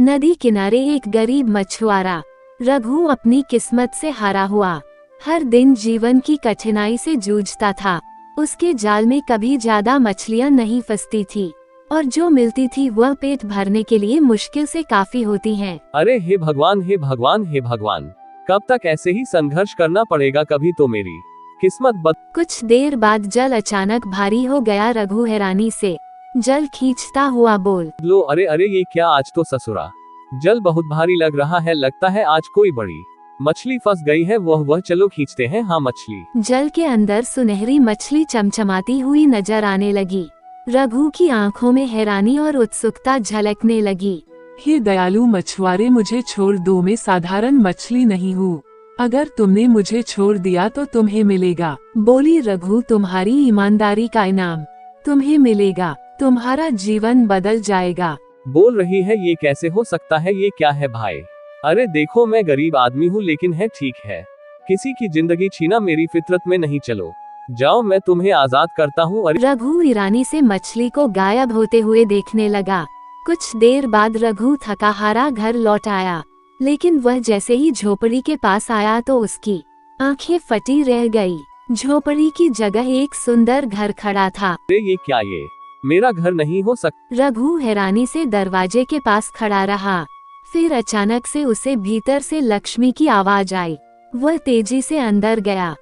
नदी किनारे एक गरीब मछुआरा रघु अपनी किस्मत से हारा हुआ हर दिन जीवन की कठिनाई से जूझता था। उसके जाल में कभी ज्यादा मछलियां नहीं फंसती थी और जो मिलती थी वह पेट भरने के लिए मुश्किल से काफी होती हैं। अरे हे भगवान हे भगवान हे भगवान, कब तक ऐसे ही संघर्ष करना पड़ेगा, कभी तो मेरी किस्मत कुछ देर बाद जल अचानक भारी हो गया। रघु हैरानी से जल खींचता हुआ बोल लो, अरे अरे ये क्या, आज तो ससुरा जल बहुत भारी लग रहा है, लगता है आज कोई बड़ी मछली फंस गई है। वह चलो खींचते हैं। हाँ, मछली। जल के अंदर सुनहरी मछली चमचमाती हुई नजर आने लगी। रघु की आंखों में हैरानी और उत्सुकता झलकने लगी। हे दयालु मछुआरे, मुझे छोड़ दो, मैं साधारण मछली नहीं हूँ। अगर तुमने मुझे छोड़ दिया तो तुम्हें मिलेगा, बोली रघु, तुम्हारी ईमानदारी का इनाम तुम्हें मिलेगा, तुम्हारा जीवन बदल जाएगा। बोल रही है, ये कैसे हो सकता है, ये क्या है भाई? अरे देखो, मैं गरीब आदमी हूँ लेकिन है ठीक है, किसी की जिंदगी छीना मेरी फितरत में नहीं, चलो जाओ मैं तुम्हें आजाद करता हूँ। रघु ईरानी से मछली को गायब होते हुए देखने लगा। कुछ देर बाद रघु थका हारा घर लौट आया, लेकिन वह जैसे ही झोपड़ी के पास आया तो उसकी आंखें फटी रह गई। झोपड़ी की जगह एक सुंदर घर खड़ा था। अरे ये क्या, ये मेरा घर नहीं हो सकता। रघु हैरानी से दरवाजे के पास खड़ा रहा। फिर अचानक से उसे भीतर से लक्ष्मी की आवाज आई। वह तेजी से अंदर गया।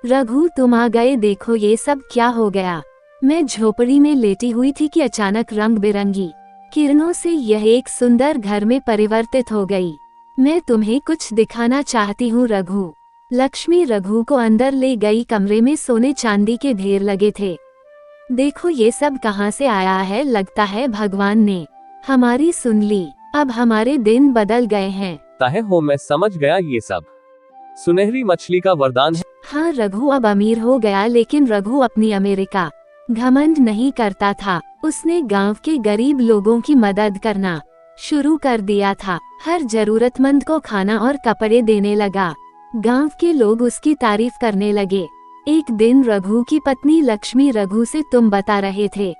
रघु, तुम आ गए, देखो ये सब क्या हो गया। मैं झोपड़ी में लेटी हुई थी कि अचानक रंग बिरंगी किरणों से यह एक सुंदर घर में परिवर्तित हो गई। मैं तुम्हें कुछ दिखाना चाहती हूँ रघु। लक्ष्मी रघु को अंदर ले गई। कमरे में सोने चांदी के ढेर लगे थे। देखो ये सब कहाँ से आया है, लगता है भगवान ने हमारी सुन ली। अब हमारे दिन बदल गए हैं। ताहे हो, मैं समझ गया, ये सब सुनहरी मछली का वरदान है। हाँ, रघु अब अमीर हो गया, लेकिन रघु अपनी अमेरिका घमंड नहीं करता था। उसने गांव के गरीब लोगों की मदद करना शुरू कर दिया था। हर जरूरतमंद को खाना और कपड़े देने लगा। गांव के लोग उसकी तारीफ करने लगे। एक दिन रघु की पत्नी लक्ष्मी रघु से तुम बता रहे थे,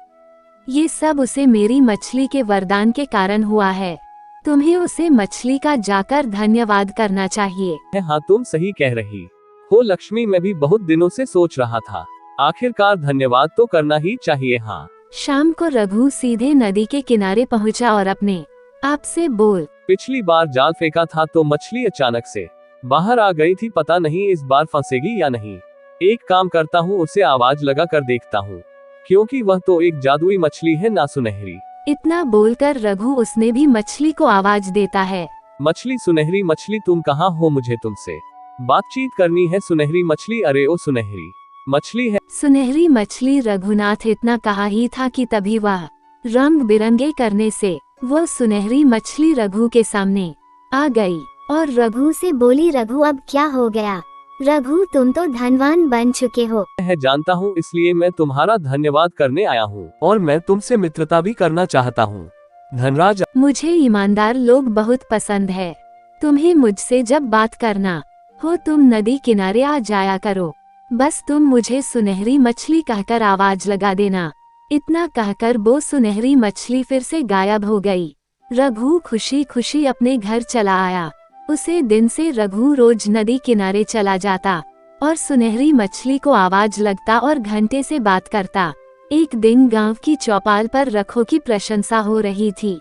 ये सब उसे मेरी मछली के वरदान के कारण हुआ है। तुम्हें उसे मछली का जाकर धन्यवाद करना चाहिए। हाँ, तुम सही कह रही हो लक्ष्मी, मैं भी बहुत दिनों से सोच रहा था, आखिरकार धन्यवाद तो करना ही चाहिए। हाँ। शाम को रघु सीधे नदी के किनारे पहुंचा और अपने आप से बोल, पिछली बार जाल फेंका था तो मछली अचानक से बाहर आ गई थी, पता नहीं इस बार फंसेगी या नहीं। एक काम करता हूँ, उसे आवाज लगा कर देखता हूँ, क्योंकि वह तो एक जादुई मछली है ना सुनहरी। इतना बोलकर रघु उसने भी मछली को आवाज देता है। मछली, सुनहरी मछली, तुम कहाँ हो, मुझे तुमसे बातचीत करनी है। सुनहरी मछली, अरे ओ सुनहरी मछली है। सुनहरी मछली रघुनाथ इतना कहा ही था कि तभी वह रंग बिरंगे करने से वो सुनहरी मछली रघु के सामने आ गई और रघु से बोली, रघु अब क्या हो गया? रघु, तुम तो धनवान बन चुके हो। मैं जानता हूँ, इसलिए मैं तुम्हारा धन्यवाद करने आया हूँ और मैं तुमसे मित्रता भी करना चाहता हूँ। धनराज, मुझे ईमानदार लोग बहुत पसंद है। तुम्हें मुझसे जब बात करना हो तुम नदी किनारे आ जाया करो। बस तुम मुझे सुनहरी मछली कहकर आवाज लगा देना। इतना कहकर वो सुनहरी मछली फिर से गायब हो गई। रघु खुशी खुशी अपने घर चला आया। उसे दिन से रघु रोज नदी किनारे चला जाता और सुनहरी मछली को आवाज लगता और घंटे से बात करता। एक दिन गांव की चौपाल पर रखो की प्रशंसा हो रही थी।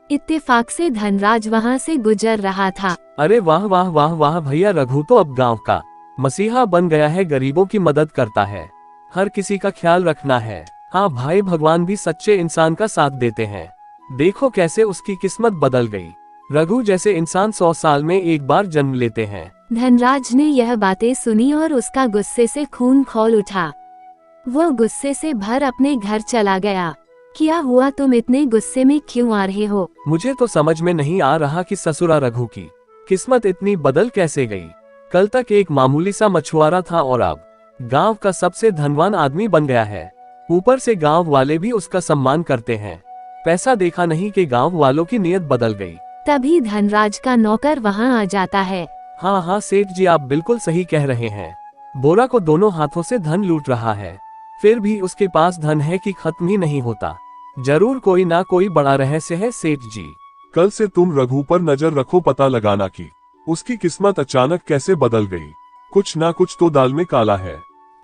इत्तेफाक से धनराज वहां से गुजर रहा था। अरे वाह वाह वाह वाह भैया, रघु तो अब गांव का मसीहा बन गया है, गरीबों की मदद करता है, हर किसी का ख्याल रखना है। हाँ भाई, भगवान भी सच्चे इंसान का साथ देते हैं। देखो कैसे उसकी किस्मत बदल गई। रघु जैसे इंसान 100 साल में एक बार जन्म लेते हैं। धनराज ने यह बातें सुनी और उसका गुस्से से खून खौल उठा। वो गुस्से से भर अपने घर चला गया। क्या हुआ, तुम इतने गुस्से में क्यों आ रहे हो? मुझे तो समझ में नहीं आ रहा कि ससुरा रघु की किस्मत इतनी बदल कैसे गई। कल तक एक मामूली सा मछुआरा था और अब गांव का सबसे धनवान आदमी बन गया है। ऊपर से गांव वाले भी उसका सम्मान करते हैं। पैसा देखा नहीं कि गांव वालों की नीयत बदल गई। तभी धनराज का नौकर वहां आ जाता है। हाँ हाँ सेठ जी, आप बिल्कुल सही कह रहे हैं। बोरा को दोनों हाथों से धन लूट रहा है, फिर भी उसके पास धन है कि खत्म ही नहीं होता। जरूर कोई ना कोई बड़ा रहस्य है सेठ जी। कल से तुम रघु पर नजर रखो, पता लगाना कि उसकी किस्मत अचानक कैसे बदल गई। कुछ ना कुछ तो दाल में काला है।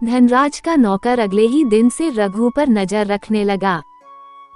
धनराज का नौकर अगले ही दिन से रघु पर नजर रखने लगा।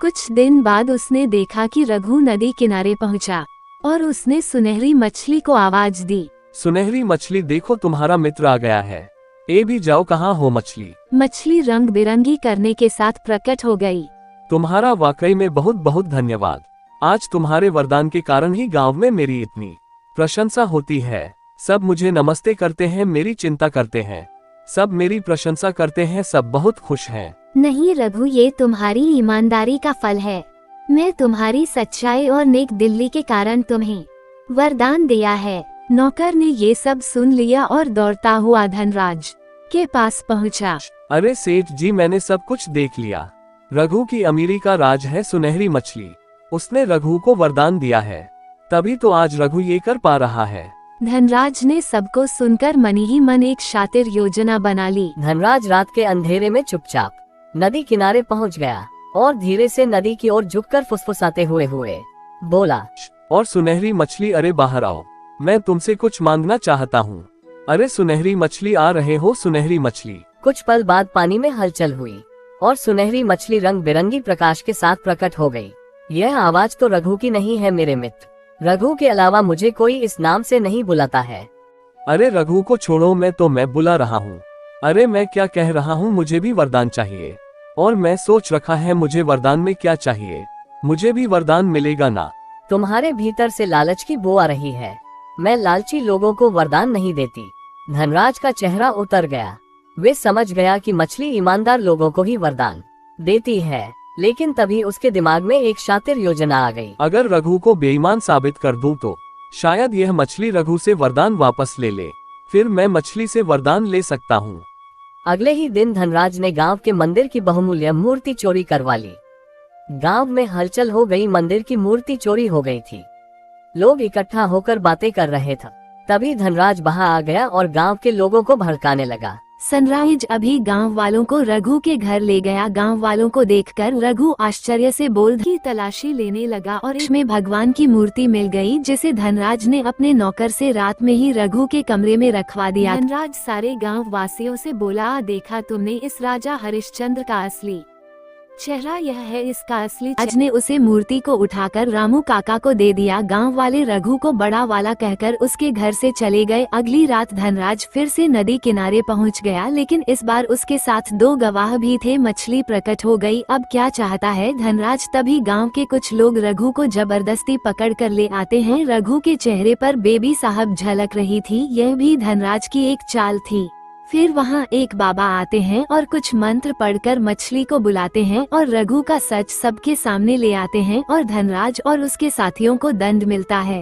कुछ दिन बाद उसने देखा कि रघु नदी किनारे पहुंचा और उसने सुनहरी मछली को आवाज दी। सुनहरी मछली, देखो तुम्हारा मित्र आ गया है। ए भी जाओ, कहाँ हो मछली। मछली रंग बिरंगी करने के साथ प्रकट हो गई। तुम्हारा वाकई में बहुत बहुत धन्यवाद। आज तुम्हारे वरदान के कारण ही गांव में मेरी इतनी प्रशंसा होती है। सब मुझे नमस्ते करते हैं, मेरी चिंता करते हैं, सब मेरी प्रशंसा करते हैं, सब बहुत खुश हैं। नहीं रघु, ये तुम्हारी ईमानदारी का फल है। मैं तुम्हारी सच्चाई और नेक दिली के कारण तुम्हें वरदान दिया है। नौकर ने ये सब सुन लिया और दौड़ता हुआ धनराज के पास पहुंचा। अरे सेठ जी, मैंने सब कुछ देख लिया। रघु की अमीरी का राज है सुनहरी मछली। उसने रघु को वरदान दिया है, तभी तो आज रघु ये कर पा रहा है। धनराज ने सबको सुनकर मन ही मन एक शातिर योजना बना ली। धनराज रात के अंधेरे में चुपचाप नदी किनारे पहुंच गया और धीरे से नदी की ओर झुककर फुसफुसाते हुए बोला, और सुनहरी मछली, अरे बाहर आओ, मैं तुमसे कुछ मांगना चाहता हूँ। अरे सुनहरी मछली, आ रहे हो सुनहरी मछली। कुछ पल बाद पानी में हलचल हुई और सुनहरी मछली रंग बिरंगी प्रकाश के साथ प्रकट हो गई। यह आवाज तो रघु की नहीं है मेरे मित्र। रघु के अलावा मुझे कोई इस नाम से नहीं बुलाता है। अरे रघु को छोड़ो, मैं बुला रहा हूँ। अरे मैं क्या कह रहा हूँ, मुझे भी वरदान चाहिए। और मैं सोच रखा है मुझे वरदान में क्या चाहिए। मुझे भी वरदान मिलेगा ना। तुम्हारे भीतर से लालच की बो आ रही है। मैं लालची लोगों को वरदान नहीं देती। धनराज का चेहरा उतर गया। वे समझ गया कि मछली ईमानदार लोगों को ही वरदान देती है। लेकिन तभी उसके दिमाग में एक शातिर योजना आ गई। अगर रघु को बेईमान साबित कर दूं तो शायद यह मछली रघु से वरदान वापस ले ले, फिर मैं मछली से वरदान ले सकता हूँ। अगले ही दिन धनराज ने गांव के मंदिर की बहुमूल्य मूर्ति चोरी करवा ली। गांव में हलचल हो गई, मंदिर की मूर्ति चोरी हो गई थी। लोग इकट्ठा होकर बातें कर रहे थे। तभी धनराज बाहर आ गया और गांव के लोगों को भड़काने लगा। सनराइज अभी गांव वालों को रघु के घर ले गया। गांव वालों को देखकर रघु आश्चर्य से बोल की तलाशी लेने लगा और इसमें भगवान की मूर्ति मिल गई, जिसे धनराज ने अपने नौकर से रात में ही रघु के कमरे में रखवा दिया। धनराज सारे गांव वासियों से बोला, देखा तुमने इस राजा हरिश्चंद्र का असली चेहरा, यह है इसका असली। आज ने उसे मूर्ति को उठाकर रामू काका को दे दिया। गांव वाले रघु को बड़ा वाला कहकर उसके घर से चले गए। अगली रात धनराज फिर से नदी किनारे पहुंच गया, लेकिन इस बार उसके साथ 2 गवाह भी थे। मछली प्रकट हो गई। अब क्या चाहता है धनराज? तभी गांव के कुछ लोग रघु को जबरदस्ती पकड़ कर ले आते हैं। रघु के चेहरे पर बेबी साहब झलक रही थी। यह भी धनराज की एक चाल थी। फिर वहाँ एक बाबा आते हैं और कुछ मंत्र पढ़कर मछली को बुलाते हैं और रघु का सच सबके सामने ले आते हैं और धनराज और उसके साथियों को दंड मिलता है।